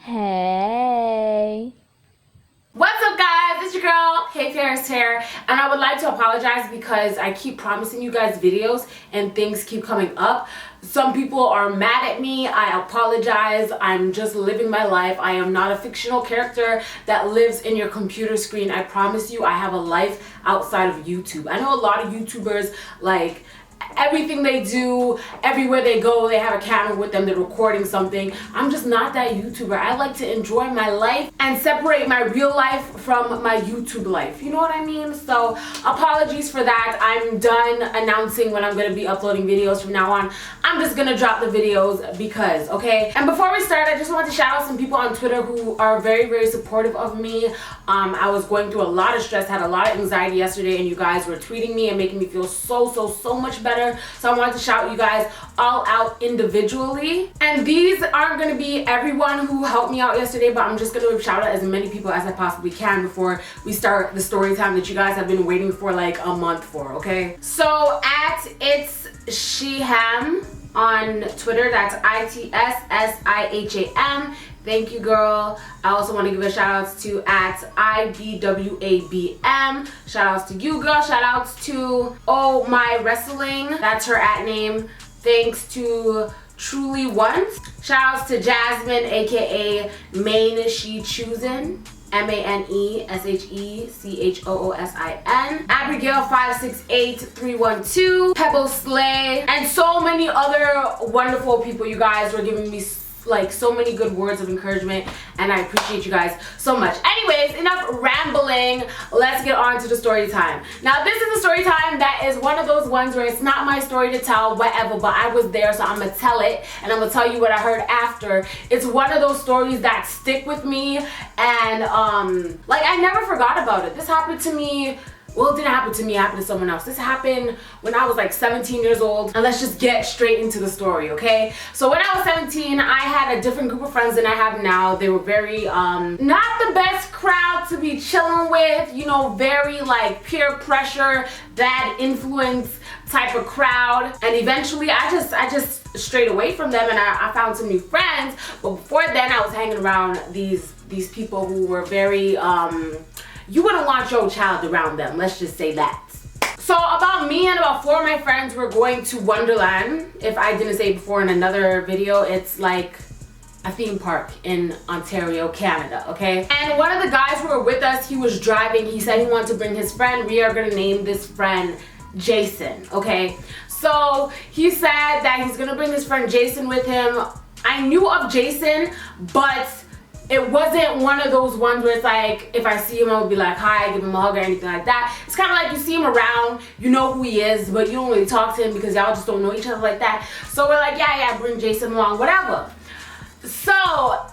Hey. What's up, guys? It's your girl, HeyParis here, and I would like to apologize because I keep promising you guys videos and things keep coming up. Some people are mad at me. I apologize. I'm just living my life. I am not a fictional character that lives in your computer screen. I promise you, I have a life outside of YouTube. I know a lot of YouTubers, like, everything they do, everywhere they go, they have a camera with them, they're recording something. I'm just not that YouTuber. I like to enjoy my life and separate my real life from my YouTube life. You know what I mean? So apologies for that. I'm done announcing when I'm going to be uploading videos from now on. I'm just going to drop the videos because, okay? And before we start, I just want to shout out some people on Twitter who are very, very supportive of me. I was going through a lot of stress, had a lot of anxiety yesterday, and you guys were tweeting me and making me feel so much better. So I wanted to shout you guys all out individually. And these aren't going to be everyone who helped me out yesterday, but I'm just going to shout out as many people as I possibly can before we start the story time that you guys have been waiting for like a month for, okay? So at It's Shiham on Twitter, that's ITSSIHAM. Thank you, girl. I also want to give a shout outs to at IBWABM. Shout outs to you, girl. Shout outs to Oh My Wrestling. That's her at name. Thanks to Truly Ones. Shout outs to Jasmine, aka Maine She Choosin'. MANESHECHOOSIN, Abigail 568312, Pebble Slay, and so many other wonderful people. You guys were giving me like so many good words of encouragement, and I appreciate you guys so much. Anyways, enough rambling. Let's get on to the story time. Now, this is a story time that is one of those ones where it's not my story to tell, whatever, but I was there, so I'm gonna tell it, and I'm gonna tell you what I heard after. It's one of those stories that stick with me, and like, I never forgot about it. This happened to me. Well, it didn't happen to me, it happened to someone else. This happened when I was like 17 years old. And let's just get straight into the story, okay? So when I was 17, I had a different group of friends than I have now. They were very, not the best crowd to be chilling with, you know, very like peer pressure, bad influence type of crowd. And eventually I just strayed away from them, and I found some new friends. But before then, I was hanging around these people who were very, you wouldn't want your child around them, let's just say that. So about me and about 4 of my friends were going to Wonderland. If I didn't say before in another video, it's like a theme park in Ontario, Canada, okay? And one of the guys who were with us, he was driving. He said he wanted to bring his friend. We are gonna name this friend Jason, okay? So he said that he's gonna bring his friend Jason with him. I knew of Jason, but it wasn't one of those ones where it's like, if I see him, I would be like, hi, give him a hug or anything like that. It's kind of like you see him around, you know who he is, but you don't really talk to him because y'all just don't know each other like that. So we're like, yeah, bring Jason along, whatever. So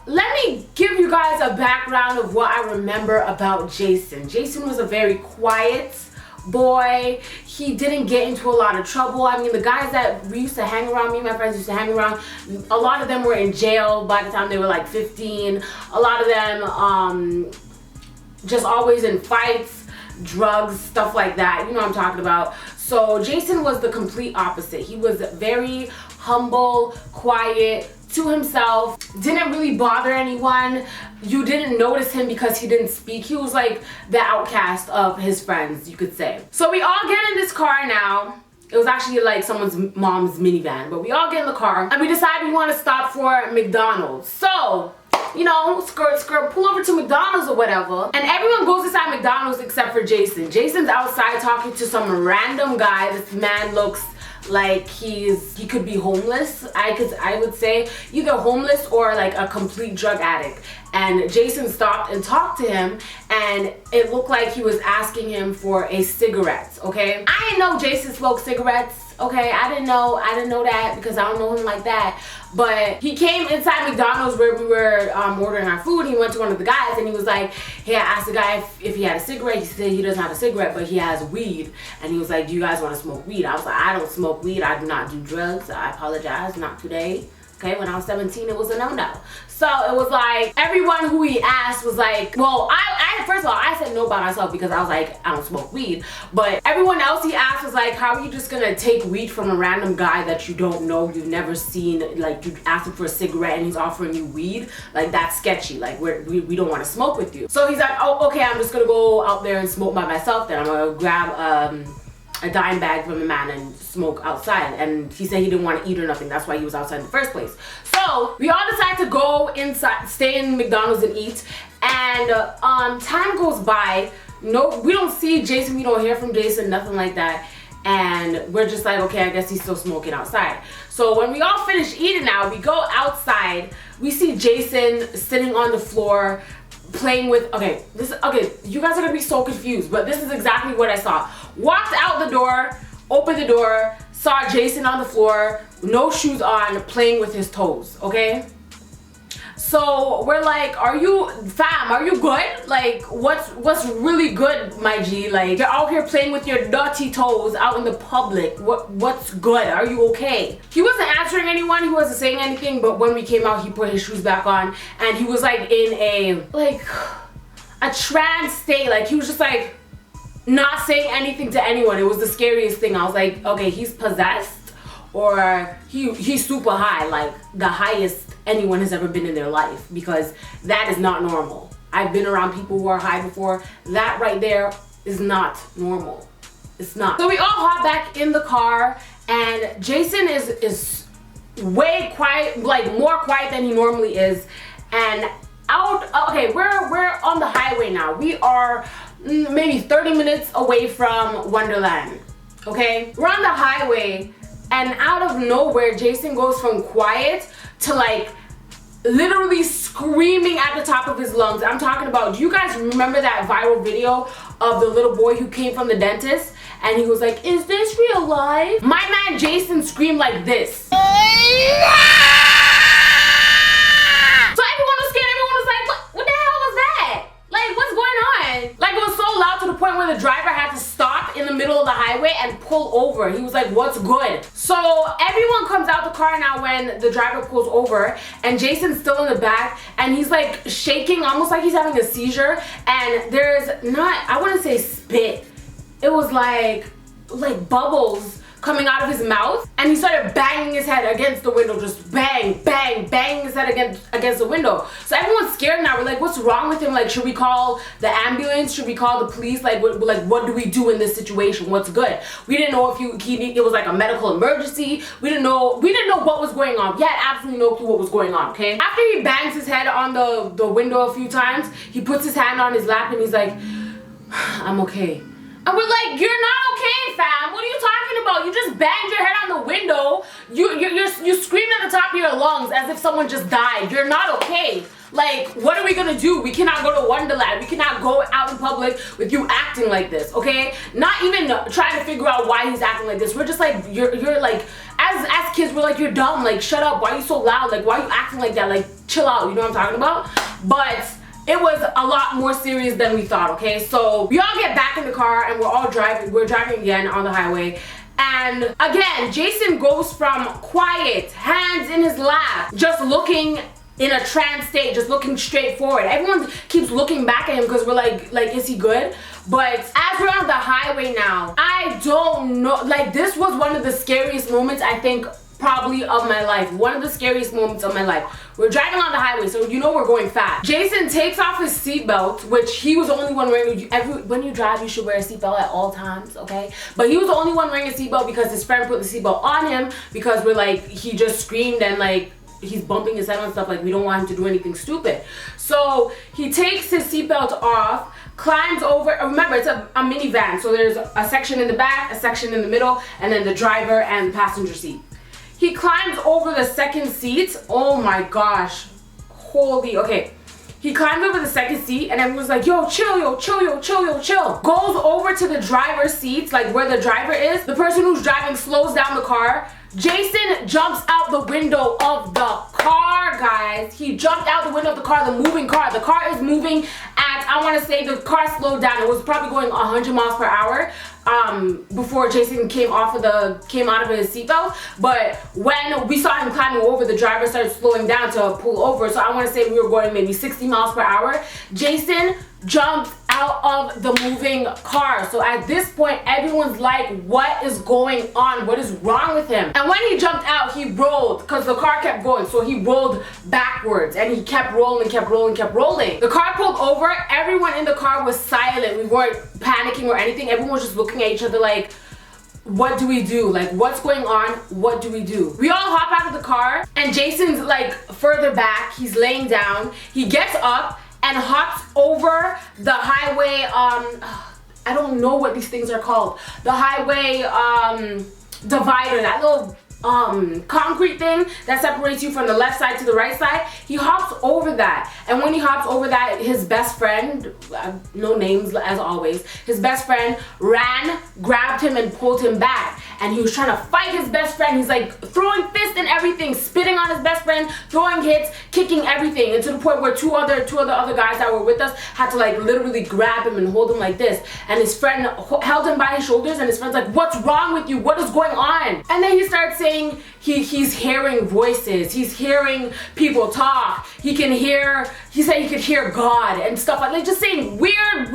let me give you guys a background of what I remember about Jason. Jason was a very quiet boy. He didn't get into a lot of trouble. I mean, the guys that we used to hang around, me and my friends used to hang around, a lot of them were in jail by the time they were like 15. A lot of them just always in fights, drugs, stuff like that. You know what I'm talking about. So Jason was the complete opposite. He was very humble, quiet, to himself, didn't really bother anyone. You didn't notice him because he didn't speak. He was like the outcast of his friends, you could say. So we all get in this car now. It was actually like someone's mom's minivan, but we all get in the car and we decide we want to stop for McDonald's. So, you know, skirt, pull over to McDonald's or whatever. And everyone goes inside McDonald's except for Jason. Jason's outside talking to some random guy. This man looks like he could be homeless. I would say either homeless or like a complete drug addict. And Jason stopped and talked to him, and it looked like he was asking him for a cigarette, okay? I didn't know Jason smoked cigarettes, okay? I didn't know that because I don't know him like that. But he came inside McDonald's where we were ordering our food. He went to one of the guys and he was like, hey, I asked the guy if he had a cigarette. He said he doesn't have a cigarette, but he has weed. And he was like, do you guys want to smoke weed? I was like, I don't smoke weed. I do not do drugs. I apologize, not today. Okay, when I was 17, it was a no-no. So it was like, everyone who he asked was like, well, I first of all, I said no by myself because I was like, I don't smoke weed. But everyone else he asked was like, how are you just gonna take weed from a random guy that you don't know, you've never seen, like you asked him for a cigarette and he's offering you weed? Like, that's sketchy. Like, we don't want to smoke with you. So he's like, oh, okay, I'm just gonna go out there and smoke by myself then. I'm gonna grab a dime bag from the man and smoke outside. And he said he didn't want to eat or nothing. That's why he was outside in the first place. So we all decided to go inside, stay in McDonald's and eat. And time goes by. No, we don't see Jason. We don't hear from Jason. Nothing like that. And we're just like, okay, I guess he's still smoking outside. So when we all finish eating now, we go outside. We see Jason sitting on the floor playing with, okay, you guys are gonna be so confused, but this is exactly what I saw. Walked out the door, opened the door, saw Jason on the floor, no shoes on, playing with his toes, okay? So we're like, are you good? Like, what's really good, my G? Like, you're out here playing with your dirty toes out in the public. What's good? Are you okay? He wasn't answering anyone, he wasn't saying anything, but when we came out, he put his shoes back on, and he was like in a trance state. Like, he was just like not saying anything to anyone. It was the scariest thing. I was like, okay, he's possessed, or he's super high, like the highest anyone has ever been in their life, because that is not normal. I've been around people who are high before. That right there is not normal. It's not. So we all hop back in the car, and Jason is way quiet, like more quiet than he normally is. And okay, we're on the highway now. We are maybe 30 minutes away from Wonderland. Okay, we're on the highway, and out of nowhere, Jason goes from quiet to like literally screaming at the top of his lungs. I'm talking about, do you guys remember that viral video of the little boy who came from the dentist and he was like, is this real life? My man Jason screamed like this. So everyone was scared. Everyone was like, what the hell was that? Like, what's going on? Like, it was so loud to the point where the driver had to stop in the middle of the highway and pull over. He was like, what's good? So everyone comes out the car now when the driver pulls over, and Jason's still in the back, and he's like shaking, almost like he's having a seizure. And there's not, I wouldn't say spit, it was like bubbles coming out of his mouth, and he started banging his head against the window, just bang, bang, banging his head against the window. So everyone's scared now. We're like, what's wrong with him? Like, should we call the ambulance? Should we call the police? Like, what do we do in this situation? What's good? We didn't know if it was like a medical emergency. We didn't know what was going on. We had absolutely no clue what was going on, okay? After he bangs his head on the window a few times, he puts his hand on his lap and he's like, I'm okay. And we're like, you're not okay, fam. What are you talking about? You just banged your head on the window. You screamed at the top of your lungs as if someone just died. You're not okay. Like, what are we gonna do? We cannot go to Wonderland. We cannot go out in public with you acting like this, okay? Not even trying to figure out why he's acting like this. We're just like, you're like, as kids, we're like, you're dumb. Like, shut up. Why are you so loud? Like, why are you acting like that? Like, chill out. You know what I'm talking about? But it was a lot more serious than we thought, okay? So we all get back in the car and we're driving again on the highway. And again, Jason goes from quiet, hands in his lap, just looking in a trance state, just looking straight forward. Everyone keeps looking back at him because we're like, is he good? But as we're on the highway now, I don't know, like, this was one of the scariest moments, I think, probably of my life. One of the scariest moments of my life. We're driving on the highway, so you know we're going fast. Jason takes off his seatbelt, which he was the only one wearing. When you drive, you should wear a seatbelt at all times, okay? But he was the only one wearing a seatbelt because his friend put the seatbelt on him, because we're like, he just screamed and like, he's bumping his head on stuff, like we don't want him to do anything stupid. So he takes his seatbelt off, climbs over. Remember, it's a minivan, so there's a section in the back, a section in the middle, and then the driver and the passenger seat. He climbs over the second seat. Oh my gosh. Holy, okay. He climbed over the second seat and everyone's like, yo, chill, yo, chill, yo, chill, yo, chill. Goes over to the driver's seat, like where the driver is. The person who's driving slows down the car. Jason jumps out the window of the car, guys. He jumped out the window of the car, the moving car. The car is moving at, I want to say the car slowed down. It was probably going 100 miles per hour before Jason came out of his seatbelt. But when we saw him climbing over, the driver started slowing down to pull over. So I want to say we were going maybe 60 miles per hour. Jason jumped out of the moving car. So at this point, everyone's like, what is going on? What is wrong with him? And when he jumped out, he rolled because the car kept going. So he rolled backwards and he kept rolling, kept rolling, kept rolling. The car pulled over. Everyone in the car was silent. We weren't panicking or anything. Everyone was just looking at each other like, what do we do? Like, what's going on? What do we do? We all hop out of the car and Jason's like further back. He's laying down. He gets up and hops over the highway, I don't know what these things are called. The highway divider, that little concrete thing that separates you from the left side to the right side. He hops over that. And when he hops over that, his best friend, no names as always, his best friend ran, grabbed him and pulled him back. And he was trying to fight his best friend. He's like throwing fists and everything, spitting on his best friend, throwing hits, kicking everything. And to the point where two of the other guys that were with us had to like literally grab him and hold him like this. And his friend held him by his shoulders and his friend's like, what's wrong with you? What is going on? And then he starts saying he's hearing voices. He's hearing people talk. He said he could hear God and stuff like just saying weird,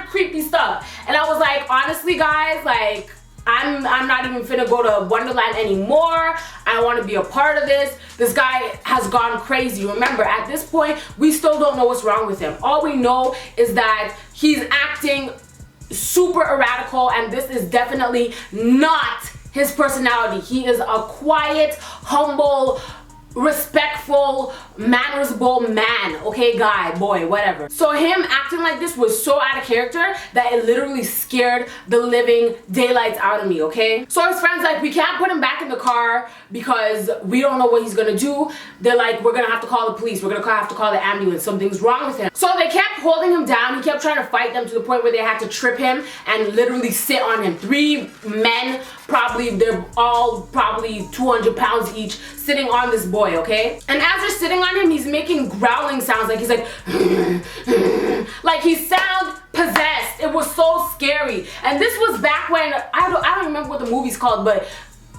creepy stuff. And I was like, honestly guys, like, I'm not even finna go to Wonderland anymore. I don't want to be a part of this. This guy has gone crazy. Remember, at this point, we still don't know what's wrong with him. All we know is that he's acting super erratical, and this is definitely not his personality. He is a quiet, humble, respectful, mannersable man, okay, guy, boy, whatever. So him acting like this was so out of character that it literally scared the living daylights out of me, okay? So his friends like, we can't put him back in the car because we don't know what he's gonna do. They're like, we're gonna have to call the police. We're gonna have to call the ambulance. Something's wrong with him. So they kept holding him down. He kept trying to fight them to the point where they had to trip him and literally sit on him. 3 men, they're all probably 200 pounds each, sitting on this boy, okay? And as they're sitting on him, he's making growling sounds, like he's like, like he sounds possessed. It was so scary. And this was back when, I don't remember what the movie's called, but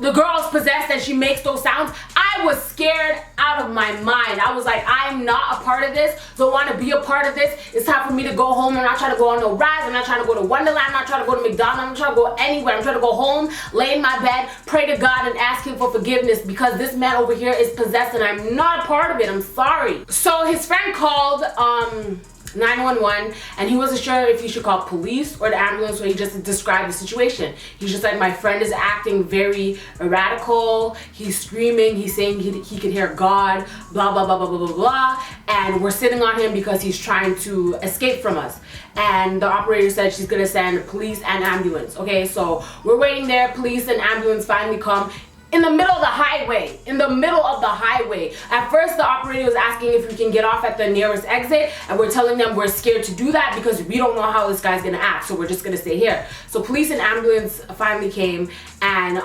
the girl's possessed and she makes those sounds. I was scared out of my mind. I was like, I'm not a part of this. Don't want to be a part of this. It's time for me to go home. I'm not trying to go on no rides. I'm not trying to go to Wonderland. I'm not trying to go to McDonald's. I'm not trying to go anywhere. I'm trying to go home, lay in my bed, pray to God and ask him for forgiveness because this man over here is possessed and I'm not a part of it. I'm sorry. So his friend called 911 and he wasn't sure if he should call police or the ambulance, so he just described the situation. He's just like, my friend is acting very erratical, he's screaming, he's saying he could hear God, blah blah blah blah blah blah blah, and we're sitting on him because he's trying to escape from us. And the operator said she's gonna send police and ambulance. Okay, so we're waiting there. Police and ambulance finally come in the middle of the highway. At first, the operator was asking if we can get off at the nearest exit, and we're telling them we're scared to do that because we don't know how this guy's gonna act, so we're just gonna stay here. So police and ambulance finally came, and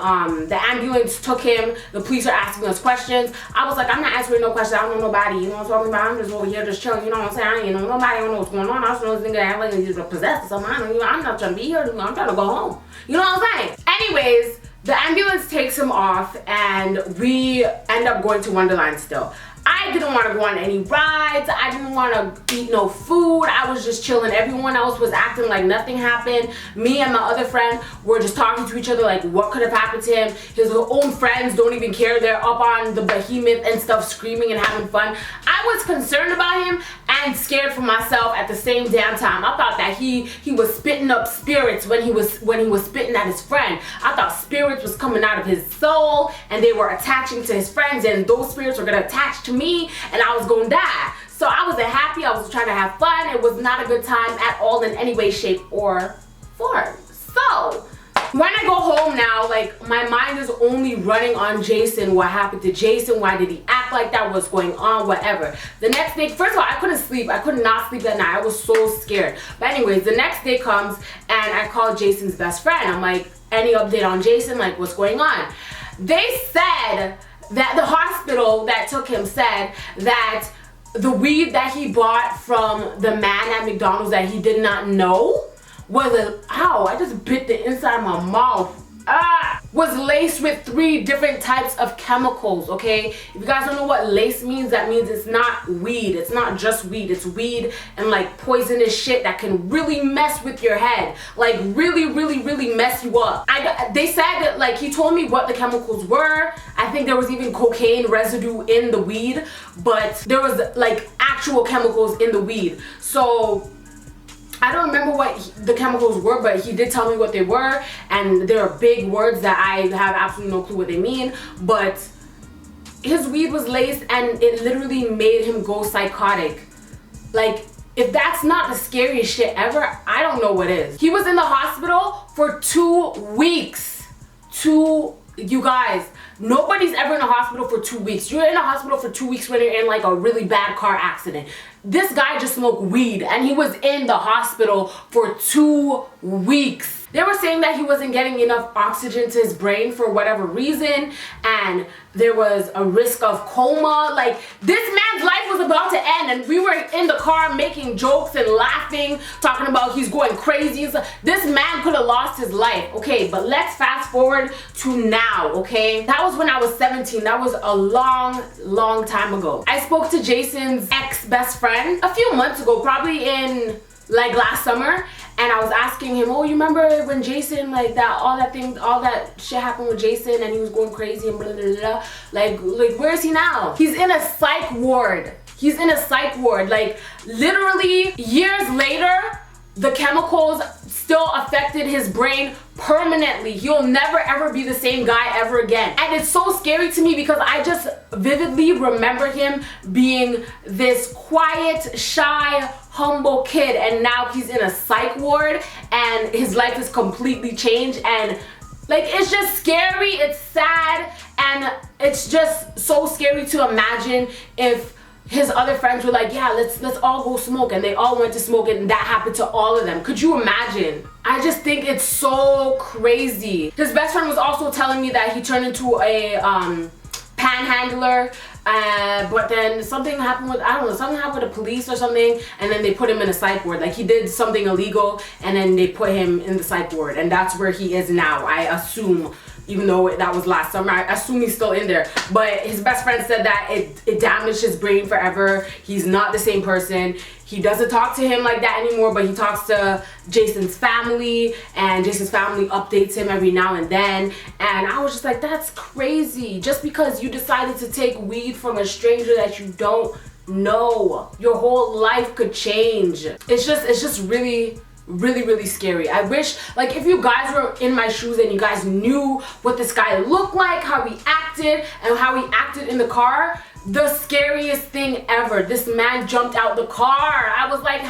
the ambulance took him. The police are asking us questions. I was like, I'm not answering no questions. I don't know nobody. You know what I'm talking about? I'm just over here just chilling. You know what I'm saying? You know, nobody. I don't know what's going on. I just know this nigga act like he's possessed or something. I'm not trying to be here. I'm trying to go home. You know what I'm saying? Anyways, the ambulance takes him off and we end up going to Wonderland still. I didn't want to go on any rides. I didn't want to eat no food. I was just chilling. Everyone else was acting like nothing happened. Me and my other friend were just talking to each other like what could have happened to him. His own friends don't even care. They're up on the behemoth and stuff, screaming and having fun. I was concerned about him and scared for myself at the same damn time. I thought that he was spitting up spirits when he was spitting at his friend. I thought spirits was coming out of his soul and they were attaching to his friends, and those spirits were gonna attach to me and I was gonna die. So I wasn't happy. I was trying to have fun. It was not a good time at all in any way, shape, or form. So when I go home now, like, my mind is only running on Jason. What happened to Jason? Why did he act like that? What's going on? Whatever. The next day, first of all, I couldn't sleep. I could not sleep that night. I was so scared. But anyways, the next day comes and I called Jason's best friend. I'm like, any update on Jason? Like, what's going on? They said that the hospital that took him said that the weed that he bought from the man at McDonald's that he did not know I just bit the inside of my mouth. Was laced with 3 different types of chemicals, okay? If you guys don't know what lace means, that means it's not weed. It's not just weed. It's weed and like poisonous shit that can really mess with your head. Like really, really, really mess you up. They said that, like, he told me what the chemicals were. I think there was even cocaine residue in the weed, but there was like actual chemicals in the weed. So I don't remember what the chemicals were, but he did tell me what they were, and there are big words that I have absolutely no clue what they mean. But his weed was laced and it literally made him go psychotic. Like, if that's not the scariest shit ever, I don't know what is. He was in the hospital for 2 weeks. You guys, nobody's ever in a hospital for 2 weeks. You're in a hospital for 2 weeks when you're in like a really bad car accident. This guy just smoked weed and he was in the hospital for 2 weeks. They were saying that he wasn't getting enough oxygen to his brain for whatever reason, and there was a risk of coma. Like, this man's life was about to end, and we were in the car making jokes and laughing, talking about he's going crazy. This man could have lost his life, okay? But let's fast forward to now, okay? That was when I was 17. That was a long time ago. I spoke to Jason's ex-best friend a few months ago, probably in like last summer, and I was asking him, oh, you remember when Jason, like, all that shit happened with Jason and he was going crazy and blah blah blah, like where is he now? He's in a psych ward. He's in a psych ward. Like, literally years later, the chemicals still affected his brain permanently. He'll never ever be the same guy ever again. And it's so scary to me because I just vividly remember him being this quiet, shy, humble kid, and now he's in a psych ward and his life is completely changed. And like, it's just scary, it's sad, and it's just so scary to imagine if his other friends were like, yeah, let's all go smoke, and they all went to smoke, and that happened to all of them. Could you imagine? I just think it's so crazy. His best friend was also telling me that he turned into a panhandler, but then something happened with, I don't know, something happened with the police or something, and then they put him in a psych ward. Like, he did something illegal and then they put him in the psych ward, and that's where he is now, I assume. Even though that was last summer, I assume he's still in there. But his best friend said that it damaged his brain forever. He's not the same person. He doesn't talk to him like that anymore, but he talks to Jason's family, and Jason's family updates him every now and then. And I was just like, that's crazy. Just because you decided to take weed from a stranger that you don't know, your whole life could change. It's just really scary. I wish, like, if you guys were in my shoes and you guys knew what this guy looked like, how he acted, and how he acted in the car, the scariest thing ever. This man jumped out the car. I was like,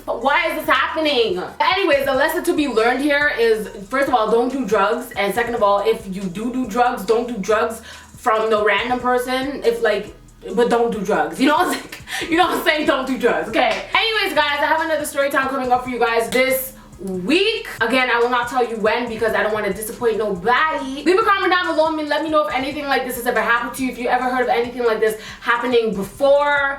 why is this happening? Anyways, the lesson to be learned here is, first of all, don't do drugs, and second of all, if you do drugs, don't do drugs from no random person. But don't do drugs. You know what I'm saying? You know what I'm saying? Don't do drugs, okay? Anyways, guys, I have another story time coming up for you guys this week. Again, I will not tell you when because I don't want to disappoint nobody. Leave a comment down below and let me know if anything like this has ever happened to you. If you ever heard of anything like this happening before.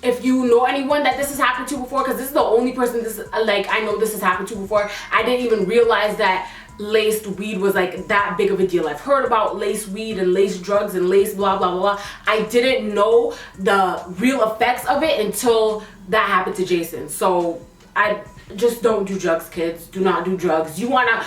If you know anyone that this has happened to before, because this is the only person I know this has happened to before. I didn't even realize that laced weed was like that big of a deal. I've heard about laced weed and laced drugs and laced blah blah blah. I didn't know the real effects of it until that happened to Jason. So I just don't do drugs, kids. Do not do drugs. You wanna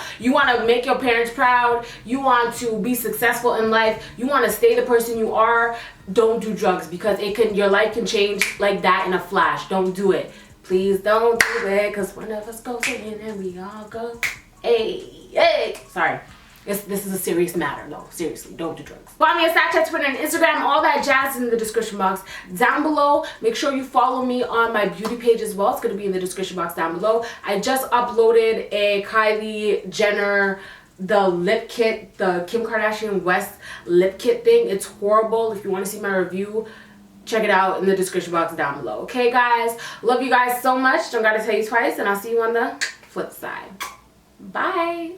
make your parents proud. You want to be successful in life. You want to stay the person you are. Don't do drugs because your life can change like that in a flash. Don't do it. Please don't do it, because one of us goes in and we all go. Hey, sorry. This is a serious matter, though. Seriously, don't do drugs. Follow me on Snapchat, Twitter, and Instagram. All that jazz is in the description box down below. Make sure you follow me on my beauty page as well. It's going to be in the description box down below. I just uploaded a Kylie Jenner, the lip kit, the Kim Kardashian West lip kit thing. It's horrible. If you want to see my review, check it out in the description box down below. Okay, guys? Love you guys so much. Don't got to tell you twice, and I'll see you on the flip side. Bye.